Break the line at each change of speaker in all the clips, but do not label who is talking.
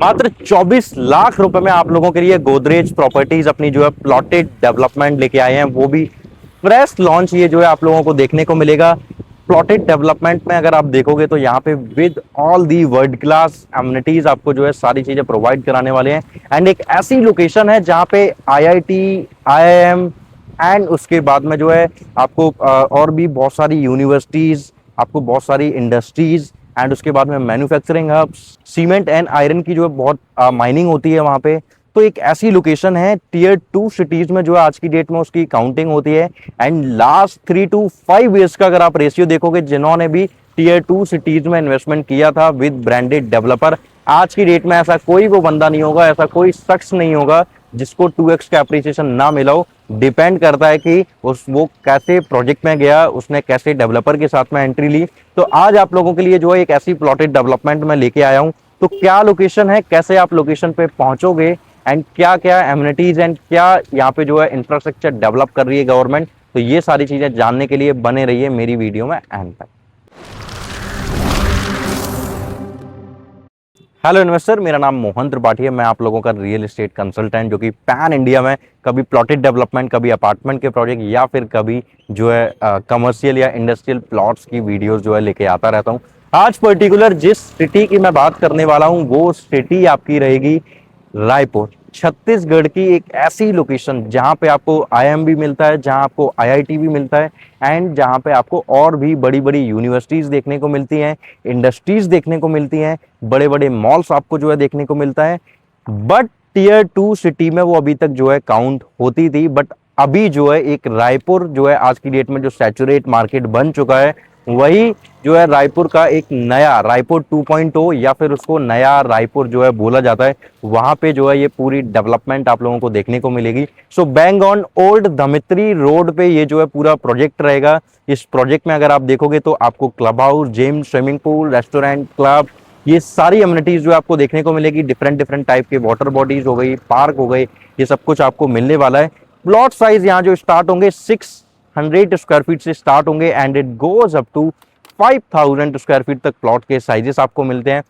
मात्र 24 लाख रुपए में आप लोगों के लिए गोदरेज प्रॉपर्टीज अपनी जो है प्लॉटेड डेवलपमेंट लेके आए हैं, वो भी फ्रेश लॉन्च। ये जो है आप लोगों को देखने को मिलेगा प्लॉटेड डेवलपमेंट में। अगर आप देखोगे तो यहाँ पे with all the world class amenities आपको जो है सारी चीजें प्रोवाइड कराने वाले हैं। एंड एक ऐसी लोकेशन है जहाँ पे आईआईटी, आईआईएम एंड उसके बाद में जो है आपको और भी बहुत सारी यूनिवर्सिटीज, आपको बहुत सारी इंडस्ट्रीज एंड उसके बाद में manufacturing hubs, cement and iron की जो है बहुत माइनिंग होती है वहां पे। तो एक ऐसी लोकेशन है टीयर 2 सिटीज में जो है आज की डेट में उसकी काउंटिंग होती है। एंड लास्ट 3 to 5 ईयर्स का अगर आप रेशियो देखोगे, जिन्होंने भी टीयर 2 सिटीज में इन्वेस्टमेंट किया था विद ब्रांडेड डेवलपर, आज की डेट में ऐसा कोई वो बंदा नहीं होगा, ऐसा कोई शख्स नहीं होगा जिसको 2x का एप्रिसिएशन ना मिला हो। डिपेंड करता है कि वो कैसे प्रोजेक्ट में गया, उसने कैसे डेवलपर के साथ में एंट्री ली। तो आज आप लोगों के लिए जो है एक ऐसी प्लॉटेड डेवलपमेंट में लेके आया हूं। तो क्या लोकेशन है, कैसे आप लोकेशन पे पहुंचोगे एंड क्या क्या एमिनिटीज एंड क्या यहाँ पे जो है इंफ्रास्ट्रक्चर डेवलप कर रही है गवर्नमेंट, तो ये सारी चीजें जानने के लिए बने रहिए मेरी वीडियो में एंड तक। हेलो इन्वेस्टर, मेरा नाम मोहन त्रिपाठी है। मैं आप लोगों का रियल एस्टेट कंसल्टेंट जो कि पैन इंडिया में कभी प्लॉटेड डेवलपमेंट, कभी अपार्टमेंट के प्रोजेक्ट या फिर कभी जो है कमर्शियल या इंडस्ट्रियल प्लॉट्स की वीडियोस जो है लेके आता रहता हूं। आज पर्टिकुलर जिस सिटी की मैं बात करने वाला हूं वो सिटी आपकी रहेगी रायपुर, छत्तीसगढ़ की एक ऐसी लोकेशन जहां पे आपको आईएम भी मिलता है, जहां आपको आईआईटी भी मिलता है एंड जहां पे आपको और भी बड़ी बड़ी यूनिवर्सिटीज देखने को मिलती हैं, इंडस्ट्रीज देखने को मिलती हैं, बड़े बड़े मॉल्स आपको जो है देखने को मिलता है। बट टीयर 2 सिटी में वो अभी तक जो है काउंट होती थी, बट अभी जो है एक रायपुर जो है आज की डेट में जो सैचुरेट मार्केट बन चुका है, वही जो है रायपुर का एक नया रायपुर 2.0 या फिर उसको नया रायपुर जो है बोला जाता है, वहां पे जो है ये पूरी डेवलपमेंट आप लोगों को देखने को मिलेगी। सो बैंग ऑन ओल्ड धमित्री रोड पे ये जो है पूरा प्रोजेक्ट रहेगा। इस प्रोजेक्ट में अगर आप देखोगे तो आपको club house, gym, swimming pool, restaurant, club, ये सारी अम्यूनिटीज जो आपको देखने को मिलेगी। डिफरेंट डिफरेंट टाइप के वाटर बॉडीज हो गई, पार्क हो गए, ये सब कुछ आपको मिलने वाला है। प्लॉट साइज यहाँ जो स्टार्ट होंगे 600 स्क्वायर फीट से स्टार्ट होंगे and it goes up to 5000 square feet तक प्लॉट के साइजेस आपको मिलते हैं।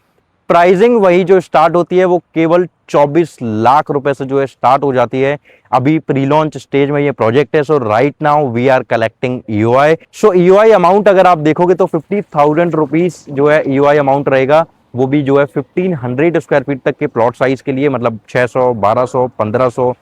प्राइसिंग वही जो स्टार्ट होती है वो केवल 24 लाख रुपए से जो है स्टार्ट हो जाती है। अभी प्री लॉन्च स्टेज में ये प्रोजेक्ट है। So right now we are collecting EOI. So EOI amount अगर आप देखोगे तो 50,000 रुपीज जो है ईओआई अमाउंट रहेगा, वो भी जो है 1500 स्क्वायर फीट तक के प्लॉट साइज के लिए, मतलब 600, 1200, 1500।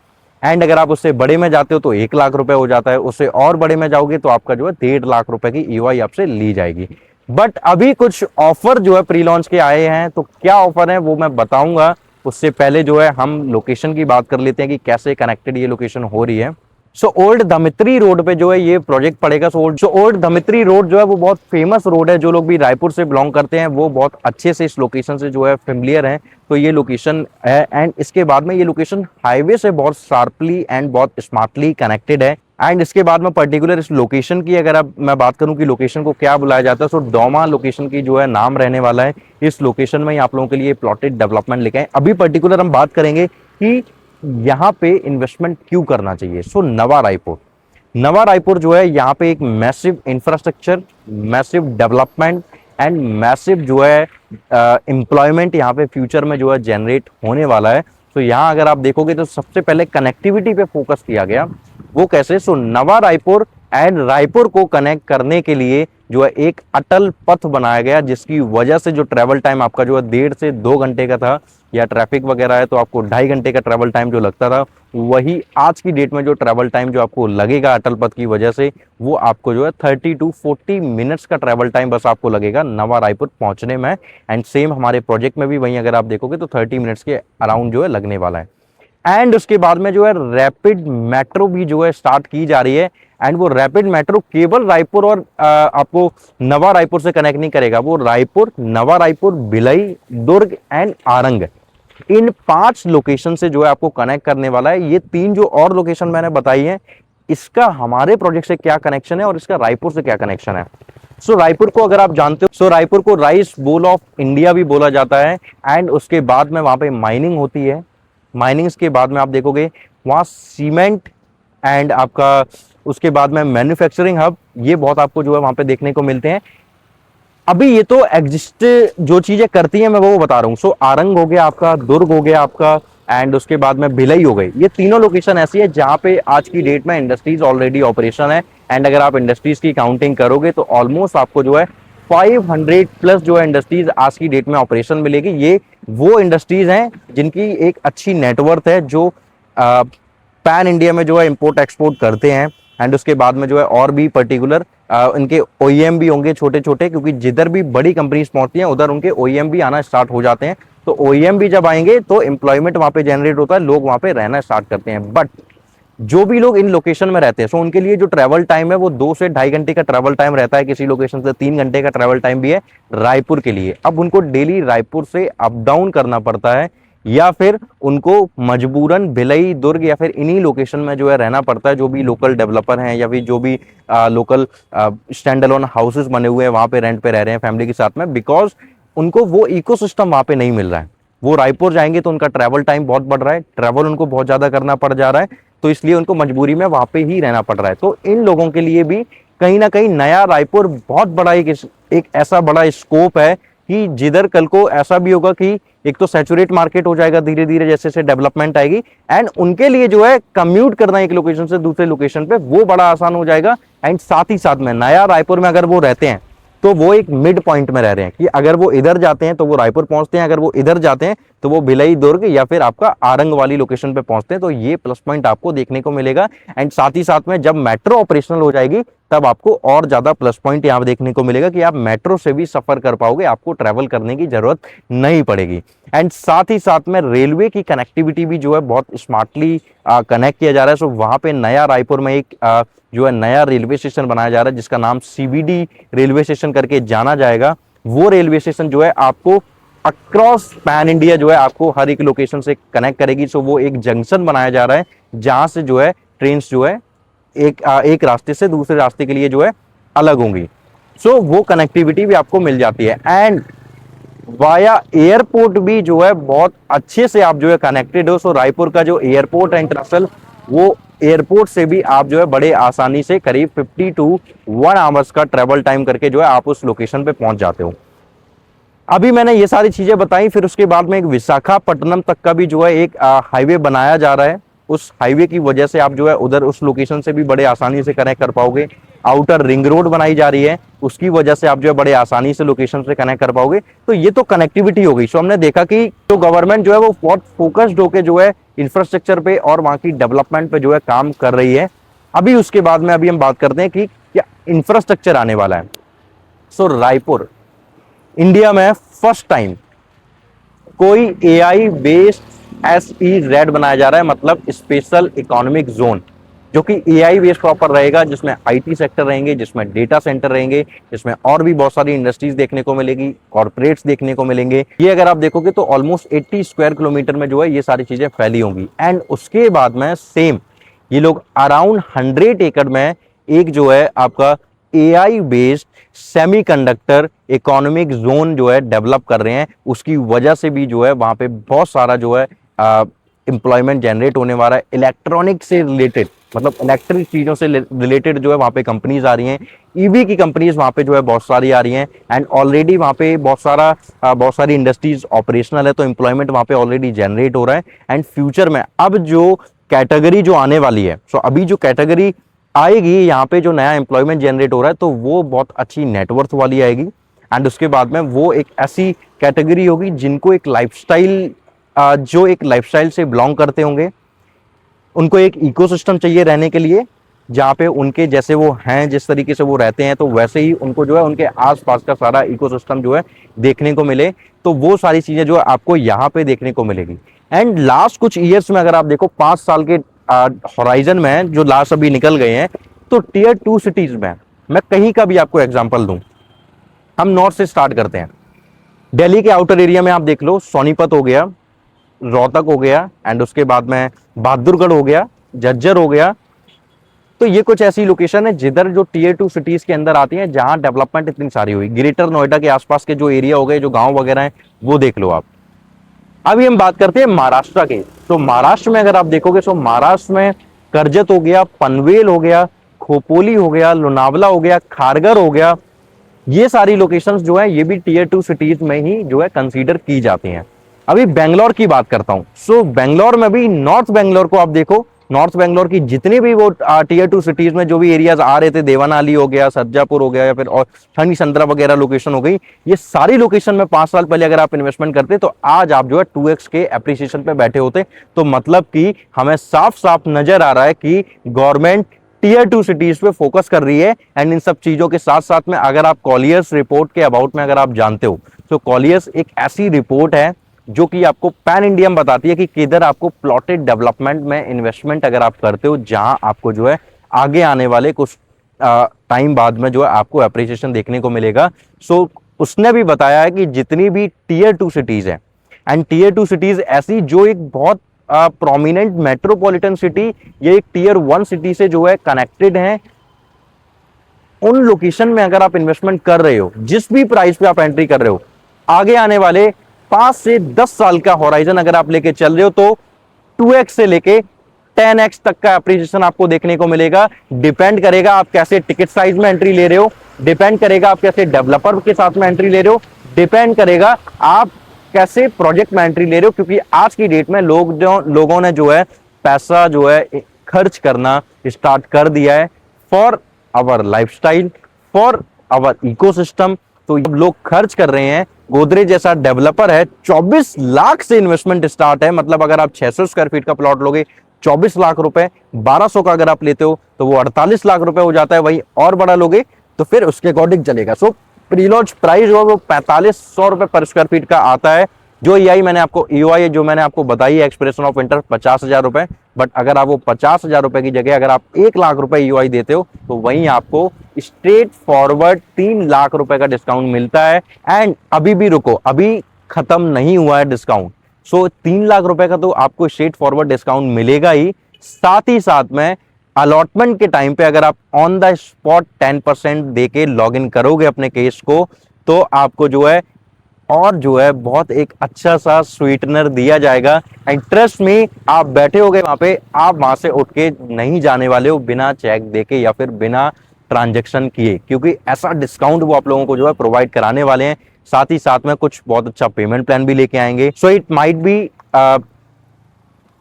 एंड अगर आप उससे बड़े में जाते हो तो 1 लाख रुपए हो जाता है, उससे और बड़े में जाओगे तो आपका जो है 1.5 लाख रुपए की ईओआई आपसे ली जाएगी। बट अभी कुछ ऑफर जो है प्री लॉन्च के आए हैं, तो क्या ऑफर है वो मैं बताऊंगा। उससे पहले जो है हम लोकेशन की बात कर लेते हैं कि कैसे कनेक्टेड ये लोकेशन हो रही है। सो ओल्ड धमित्री रोड पे जो है ये प्रोजेक्ट पड़ेगा। सो ओल्ड धमित्री रोड जो है वो बहुत फेमस रोड है। जो लोग भी रायपुर से बिलोंग करते हैं वो बहुत अच्छे से इस लोकेशन से जो है फेमिलियर हैं। तो ये लोकेशन है एंड इसके बाद में ये लोकेशन हाईवे से बहुत शार्पली एंड बहुत स्मार्टली कनेक्टेड है। एंड इसके बाद में पर्टिकुलर इस लोकेशन की अगर अब मैं बात करूं कि लोकेशन को क्या बुलाया जाता है, सो डोमा लोकेशन की जो है नाम रहने वाला है। इस लोकेशन में आप लोगों के लिए प्लॉटेड डेवलपमेंट लेके आए। अभी पर्टिकुलर हम बात करेंगे कि यहाँ पे इन्वेस्टमेंट क्यों करना चाहिए। सो नवा रायपुर जो है यहाँ पे एक massive infrastructure, massive development and massive जो है एम्प्लॉयमेंट यहाँ पे फ्यूचर में जो है जनरेट होने वाला है। तो यहाँ अगर आप देखोगे तो सबसे पहले कनेक्टिविटी पे फोकस किया गया। वो कैसे? सो नवा रायपुर एंड रायपुर को कनेक्ट करने के लिए जो है एक अटल पथ बनाया गया, जिसकी वजह से जो ट्रैवल टाइम आपका जो है 1.5 से 2 घंटे का था, या ट्रैफिक वगैरह है तो आपको 2.5 घंटे का ट्रैवल टाइम जो लगता था, वही आज की डेट में जो ट्रैवल टाइम जो आपको लगेगा अटल पथ की वजह से, वो आपको जो है 30 to 40 मिनट्स का ट्रैवल टाइम बस आपको लगेगा नवा रायपुर पहुंचने में। एंड सेम हमारे प्रोजेक्ट में भी वहीं अगर आप देखोगे तो 30 मिनट्स के अराउंड जो है लगने वाला है। एंड उसके बाद में जो है रैपिड मेट्रो भी जो है स्टार्ट की जा रही है। एंड वो रैपिड मेट्रो केवल रायपुर और आपको नवा रायपुर से कनेक्ट नहीं करेगा, वो रायपुर, नवा रायपुर, भिलाई, दुर्ग एंड आरंग, इन 5 लोकेशन से जो है आपको कनेक्ट करने वाला है। ये 3 जो और लोकेशन मैंने बताई है, इसका हमारे प्रोजेक्ट से क्या कनेक्शन है और इसका रायपुर से क्या कनेक्शन है। सो रायपुर को अगर आप जानते हो, सो रायपुर को राइस बोल ऑफ इंडिया भी बोला जाता है। एंड उसके बाद में वहां पे माइनिंग होती है। माइनिंग्स के बाद में आप देखोगे वहां सीमेंट एंड आपका उसके बाद में मैन्युफैक्चरिंग हब, ये बहुत आपको जो है वहां पे देखने को मिलते हैं। अभी ये तो एग्जिस्ट जो चीजें करती हैं मैं वो बता रहा हूँ। सो आरंग हो गया आपका, दुर्ग हो गया आपका, एंड उसके बाद में भिलई हो गई। ये तीनों लोकेशन ऐसी है जहां पे आज की डेट में इंडस्ट्रीज ऑलरेडी ऑपरेशन है। एंड अगर आप इंडस्ट्रीज की काउंटिंग करोगे तो ऑलमोस्ट आपको जो है 500 प्लस जो है इंडस्ट्रीज आज की डेट में ऑपरेशन मिलेगी। ये वो इंडस्ट्रीज हैं जिनकी एक अच्छी नेटवर्थ है, जो पैन इंडिया में जो है इंपोर्ट एक्सपोर्ट करते हैं। एंड उसके बाद में जो है और भी पर्टिकुलर इनके ओईएम भी होंगे छोटे छोटे, क्योंकि जिधर भी बड़ी कंपनीज पहुंचती हैं उधर उनके ओईएम भी आना स्टार्ट हो जाते हैं। तो ओईएम भी जब आएंगे तो एम्प्लॉयमेंट वहां पे जनरेट होता है, लोग वहां पे रहना स्टार्ट करते हैं। बट जो भी लोग इन लोकेशन में रहते हैं, सो उनके लिए जो ट्रैवल टाइम है वो 2 से 2.5 घंटे का ट्रैवल टाइम रहता है, किसी लोकेशन से 3 घंटे का ट्रैवल टाइम भी है रायपुर के लिए। अब उनको डेली रायपुर से अप डाउन करना पड़ता है, या फिर उनको मजबूरन भिलई, दुर्ग या फिर इन्हीं लोकेशन में जो है रहना पड़ता है। जो भी लोकल डेवलपर हैं या फिर जो भी लोकल स्टैंड अलोन हाउसेस बने हुए हैं वहां पे रेंट पे रह रहे हैं फैमिली के साथ में, बिकॉज उनको वो इकोसिस्टम वहां पे नहीं मिल रहा है। वो रायपुर जाएंगे तो उनका ट्रैवल टाइम बहुत बढ़ रहा है, ट्रैवल उनको बहुत ज्यादा करना पड़ जा रहा है, तो इसलिए उनको मजबूरी में वहां पे ही रहना पड़ रहा है। तो इन लोगों के लिए भी कहीं ना कहीं नया रायपुर बहुत बड़ा एक ऐसा बड़ा स्कोप है कि जिधर कल को ऐसा भी होगा कि एक तो सैचुरेट मार्केट हो जाएगा धीरे धीरे जैसे जैसे डेवलपमेंट आएगी, एंड उनके लिए जो है कम्यूट करना एक लोकेशन से दूसरे लोकेशन पे वो बड़ा आसान हो जाएगा। एंड साथ ही साथ में नया रायपुर में अगर वो रहते हैं तो वो एक मिड पॉइंट में रह रहे हैं कि अगर वो इधर जाते हैं तो वो रायपुर पहुंचते हैं, अगर वो इधर जाते हैं तो वो भिलई, दुर्ग या फिर आपका आरंग वाली लोकेशन पे पहुंचते हैं। तो ये प्लस पॉइंट आपको देखने को मिलेगा। एंड साथ ही साथ में जब मेट्रो ऑपरेशनल हो जाएगी तब आपको और ज्यादा प्लस पॉइंट यहाँ देखने को मिलेगा कि आप मेट्रो से भी सफर कर पाओगे, आपको ट्रैवल करने की जरूरत नहीं पड़ेगी। एंड साथ ही साथ में रेलवे की कनेक्टिविटी भी जो है बहुत स्मार्टली कनेक्ट किया जा रहा है। सो वहां पे नया रायपुर में एक जो है नया रेलवे स्टेशन बनाया जा रहा है जिसका नाम सीबीडी रेलवे स्टेशन करके जाना जाएगा। वो रेलवे स्टेशन जो है आपको अक्रॉस पैन इंडिया जो है आपको हर एक लोकेशन से कनेक्ट करेगी। सो वो एक जंक्शन बनाया जा रहा है जहां से जो है ट्रेन जो है एक रास्ते से दूसरे रास्ते के लिए जो है अलग होंगी। सो वो कनेक्टिविटी भी आपको मिल जाती है। एंड वाया एयरपोर्ट भी जो है बहुत अच्छे से आप जो है कनेक्टेड हो। सो रायपुर का जो एयरपोर्ट है इंटरनेशनल, वो एयरपोर्ट से भी आप जो है बड़े आसानी से करीब 50 to 1 आवर्स का ट्रेवल टाइम करके जो है आप उस लोकेशन पे पहुंच जाते हो। अभी मैंने ये सारी चीजें बताई, फिर उसके बाद में एक विशाखापट्टनम तक का भी जो है एक हाईवे बनाया जा रहा है। उस हाईवे की वजह से आप जो है उधर उस लोकेशन से भी बड़े आसानी से कनेक्ट कर पाओगे। आउटर रिंग रोड बनाई जा रही है, उसकी वजह से आप जो है बड़े आसानी से लोकेशन से कनेक्ट कर पाओगे। तो ये तो कनेक्टिविटी हो गई। सो हमने देखा कि जो गवर्नमेंट जो है वो बहुत फोकस्ड होकर जो है इंफ्रास्ट्रक्चर पे और वहां की डेवलपमेंट पे जो है काम कर रही है। अभी उसके बाद में अभी हम बात करते हैं कि क्या इंफ्रास्ट्रक्चर आने वाला है। सो रायपुर इंडिया में फर्स्ट टाइम कोई एआई बेस्ड SEZ बनाया जा रहा है, मतलब स्पेशल इकोनॉमिक जोन, जो कि एआई बेस्ड प्रॉपर रहेगा, जिसमें आईटी सेक्टर रहेंगे, जिसमें डेटा सेंटर रहेंगे, जिसमें और भी बहुत सारी इंडस्ट्रीज देखने को मिलेगी, कॉर्पोरेट्स देखने को मिलेंगे। ये अगर आप देखोगे तो ऑलमोस्ट 80 स्क्वायर किलोमीटर में जो है ये सारी चीजें फैली होंगी। एंड उसके बाद में सेम ये लोग अराउंड 100 एकड़ में एक जो है आपका AI based semiconductor economic zone जो है डेवलप कर रहे हैं। उसकी वजह से भी जो है वहां पे बहुत सारा जो है एम्प्लॉयमेंट जनरेट होने वाला है। इलेक्ट्रॉनिक से रिलेटेड, मतलब इलेक्ट्रिक चीजों से रिलेटेड जो है वहां पे कंपनीज आ रही हैं। ईवी की कंपनीज वहां पे जो है बहुत सारी आ रही हैं। एंड ऑलरेडी वहां पे बहुत सारी इंडस्ट्रीज ऑपरेशनल है, तो एम्प्लॉयमेंट वहां पे ऑलरेडी जनरेट हो रहा है। एंड फ्यूचर में अब जो कैटेगरी जो आने वाली है, सो अभी जो कैटेगरी आएगी यहाँ पे जो नया एम्प्लॉयमेंट जनरेट हो रहा है, तो वो बहुत अच्छी नेटवर्थ वाली आएगी। एंड उसके बाद में वो एक ऐसी कैटेगरी होगी जिनको एक लाइफस्टाइल जो एक लाइफस्टाइल से बिलोंग करते होंगे, उनको एक इकोसिस्टम चाहिए रहने के लिए, जहाँ पे उनके जैसे वो हैं, जिस तरीके से वो रहते हैं, तो वैसे ही उनको जो है उनके आसपास का सारा इकोसिस्टम जो है देखने को मिले। तो वो सारी चीजें जो है आपको यहाँ पे देखने को मिलेगी। एंड लास्ट कुछ ईयर्स में अगर आप देखो 5 साल के हॉराइजन में जो लास्ट अभी निकल गए हैं, तो टियर 2 सिटीज में मैं कहीं का भी आपको एग्जांपल दूं, हम नॉर्थ से स्टार्ट करते हैं। दिल्ली के आउटर एरिया में आप देख लो, सोनीपत हो गया, रोहतक हो गया, एंड उसके बाद में बहादुरगढ़ हो गया, झज्जर हो गया। तो ये कुछ ऐसी लोकेशन है जिधर जो टियर 2 सिटीज के अंदर आती हैं, जहां डेवलपमेंट इतनी सारी हुई। ग्रेटर नोएडा के आसपास के जो एरिया हो गए, जो गांव वगैरह हैं, वो देख लो आप। अभी हम बात करते हैं महाराष्ट्र के। तो महाराष्ट्र में अगर आप देखोगे, तो महाराष्ट्र में कर्जत हो गया, पनवेल हो गया, खोपोली हो गया, लोनावला हो गया, खारघर हो गया, ये सारी लोकेशंस जो है ये भी टीयर 2 सिटीज में ही जो है कंसीडर की जाती हैं। अभी बेंगलोर की बात करता हूं। सो बेंगलोर में भी नॉर्थ बेंगलोर को आप देखो, नॉर्थ बेंगलोर की जितनी भी वो टीयर 2 सिटीज में जो भी एरियाज आ रहे थे, देवानाली हो गया, सरजापुर हो गया, या फिर और ठंडी संतरा वगैरह लोकेशन हो गई, ये सारी लोकेशन में 5 साल पहले अगर आप इन्वेस्टमेंट करते तो आज आप जो है 2x के एप्रिसिएशन पे बैठे होते। तो मतलब कि हमें साफ साफ नजर आ रहा है कि गवर्नमेंट टीयर 2 सिटीज पे फोकस कर रही है। एंड इन सब चीजों के साथ साथ में अगर आप कॉलियर्स रिपोर्ट के अबाउट में अगर आप जानते हो, तो कॉलियर्स एक ऐसी रिपोर्ट है जो कि आपको पैन इंडिया में बताती है कि किधर आपको प्लॉटेड डेवलपमेंट में इन्वेस्टमेंट अगर आप करते हो, जहां आपको जो है आगे आने वाले कुछ टाइम बाद में जो है आपको अप्रिसिएशन देखने को मिलेगा। सो उसने भी बताया है कि जितनी भी टीयर 2 सिटीज है, एंड टीयर 2 सिटीज ऐसी जो एक बहुत प्रोमिनेंट मेट्रोपॉलिटन सिटी या एक टीयर 1 सिटी से जो है कनेक्टेड है, उन लोकेशन में अगर आप इन्वेस्टमेंट कर रहे हो, जिस भी प्राइस पे आप एंट्री कर रहे हो, आगे आने वाले 5 से 10 साल का होराइजन अगर आप लेके चल रहे हो तो 2x से लेके 10x तक का एप्रिसिएशन आपको देखने को मिलेगा। डिपेंड करेगा आप कैसे टिकट साइज में एंट्री ले रहे हो, डिपेंड करेगा आप कैसे डेवलपर के साथ में एंट्री ले रहे हो, डिपेंड करेगा आप कैसे प्रोजेक्ट में एंट्री ले रहे हो। क्योंकि आज की डेट में लोगों ने जो है पैसा जो है खर्च करना स्टार्ट कर दिया है for our lifestyle, for our ecosystem. तो लोग खर्च कर रहे हैं। गोदरेज जैसा डेवलपर है, 24 लाख से इन्वेस्टमेंट स्टार्ट है। मतलब अगर आप 600 स्क्वायर फीट का प्लॉट लोगे 24 लाख रुपए, 1200 का अगर आप लेते हो तो वो 48 लाख रुपए हो जाता है। वही और बड़ा लोगे तो फिर उसके अकॉर्डिंग चलेगा। सो प्रीलॉन्च प्राइस जो है वो 4500 रुपए पर स्क्वायर फीट का आता है। जो ईआई मैंने आपको ईओआई जो मैंने आपको बताई है एक्सप्रेशन ऑफ इंटरेस्ट 50,000 रुपए, बट अगर आप वो 50,000 रुपए की जगह अगर आप 1 लाख रुपए ईओआई देते हो तो वहीं आपको स्ट्रेट फॉरवर्ड 3 लाख रुपए का डिस्काउंट मिलता है। एंड अभी भी रुको, अभी खत्म नहीं हुआ है डिस्काउंट। सो 3 लाख रुपए का तो आपको स्ट्रेट फॉरवर्ड डिस्काउंट मिलेगा ही, साथ ही साथ में अलॉटमेंट के टाइम पे अगर आप ऑन द स्पॉट 10% देके लॉग इन करोगे अपने केस को, तो आपको जो है और जो है बहुत एक अच्छा सा स्वीटनर दिया जाएगा। एंड ट्रस्ट में आप बैठे होगे वहां पे, आप वहां से उठ के नहीं जाने वाले हो बिना चेक देके या फिर बिना ट्रांजैक्शन किए, क्योंकि ऐसा डिस्काउंट वो आप लोगों को जो है प्रोवाइड कराने वाले हैं। साथ ही साथ में कुछ बहुत अच्छा पेमेंट प्लान भी लेके आएंगे। So it might be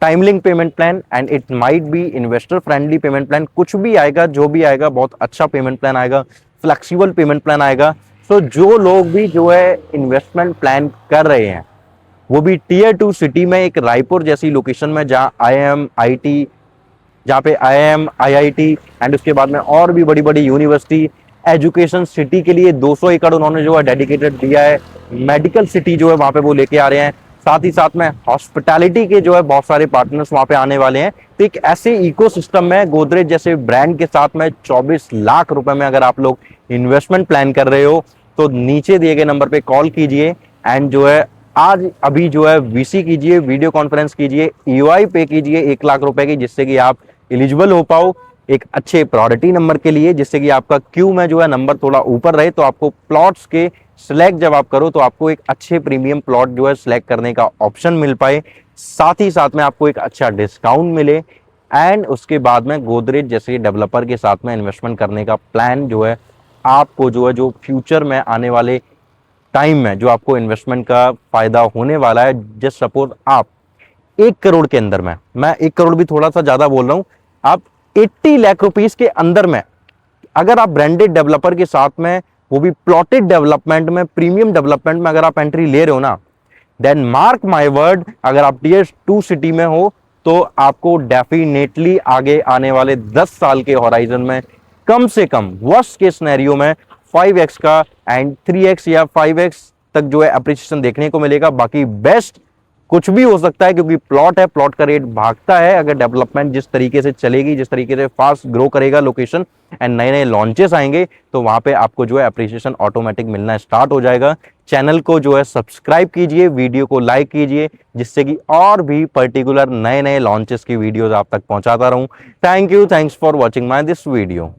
time link payment plan and it might be investor friendly payment plan. कुछ भी आएगा, जो भी आएगा बहुत अच्छा पेमेंट प्लान आएगा, फ्लेक्सिबल पेमेंट प्लान आएगा। सो जो लोग भी जो है इन्वेस्टमेंट प्लान कर रहे हैं, वो भी टीयर 2 सिटी में एक रायपुर जैसी लोकेशन में जहां IIM IIT, जहाँ पे IIM IIT एंड उसके बाद में और भी बड़ी बड़ी यूनिवर्सिटी, एजुकेशन सिटी के लिए 200 एकड़ उन्होंने जो है डेडिकेटेड दिया है। मेडिकल सिटी जो है वहां पे वो लेके आ रहे हैं। साथ ही साथ में हॉस्पिटैलिटी के जो है बहुत सारे पार्टनर्स वहां पे आने वाले हैं। तो एक ऐसे इकोसिस्टम में गोदरेज जैसे ब्रांड के साथ में 24 लाख रुपए में अगर आप लोग इन्वेस्टमेंट प्लान कर रहे हो तो नीचे दिए गए नंबर पे कॉल कीजिए एंड जो है आज अभी जो है वीसी कीजिए, वीडियो कॉन्फ्रेंस कीजिए, ईओआई पे कीजिए 1 लाख रुपए की, जिससे कि आप एलिजिबल हो पाओ एक अच्छे प्रायोरिटी नंबर के लिए, जिससे कि आपका क्यू में जो है नंबर थोड़ा ऊपर रहे। तो आपको प्लॉट्स के सिलेक्ट जब आप करो तो आपको एक अच्छे प्रीमियम प्लॉट जो है सिलेक्ट करने का ऑप्शन मिल पाए, साथ ही साथ में आपको एक अच्छा डिस्काउंट मिले एंड उसके बाद में गोदरेज जैसे डेवलपर के साथ में इन्वेस्टमेंट करने का प्लान जो है आपको जो है जो फ्यूचर में आने वाले टाइम में जो आपको इन्वेस्टमेंट का फायदा होने वाला है। जस्ट सपोज आप 1 करोड़ के अंदर में, मैं 1 करोड़ भी थोड़ा सा ज्यादा बोल रहा हूं, आप 80 लाख रुपीस के अंदर में अगर आप ब्रांडेड डेवलपर के साथ में, वो भी प्लॉटेड डेवलपमेंट में, प्रीमियम डेवलपमेंट में अगर आप एंट्री ले रहे हो ना, देन मार्क माय वर्ड, अगर आप टीयर 2 सिटी में हो तो आपको डेफिनेटली आगे आने वाले 10 साल के होराइजन में कम से कम वर्स्ट के सिनेरियो में 5x का एंड 3x या 5x तक जो है अप्रिसिएशन देखने को मिलेगा। बाकी बेस्ट कुछ भी हो सकता है, क्योंकि प्लॉट है, प्लॉट का रेट भागता है। अगर डेवलपमेंट जिस तरीके से चलेगी, जिस तरीके से फास्ट ग्रो करेगा लोकेशन एंड नए नए लॉन्चेस आएंगे, तो वहां पे आपको जो है अप्रिसिएशन ऑटोमेटिक मिलना स्टार्ट हो जाएगा। चैनल को जो है सब्सक्राइब कीजिए, वीडियो को लाइक कीजिए, जिससे कि और भी पर्टिकुलर नए नए लॉन्चेस की वीडियोस आप तक पहुंचाता रहूं। Thank you, thanks for watching my this video.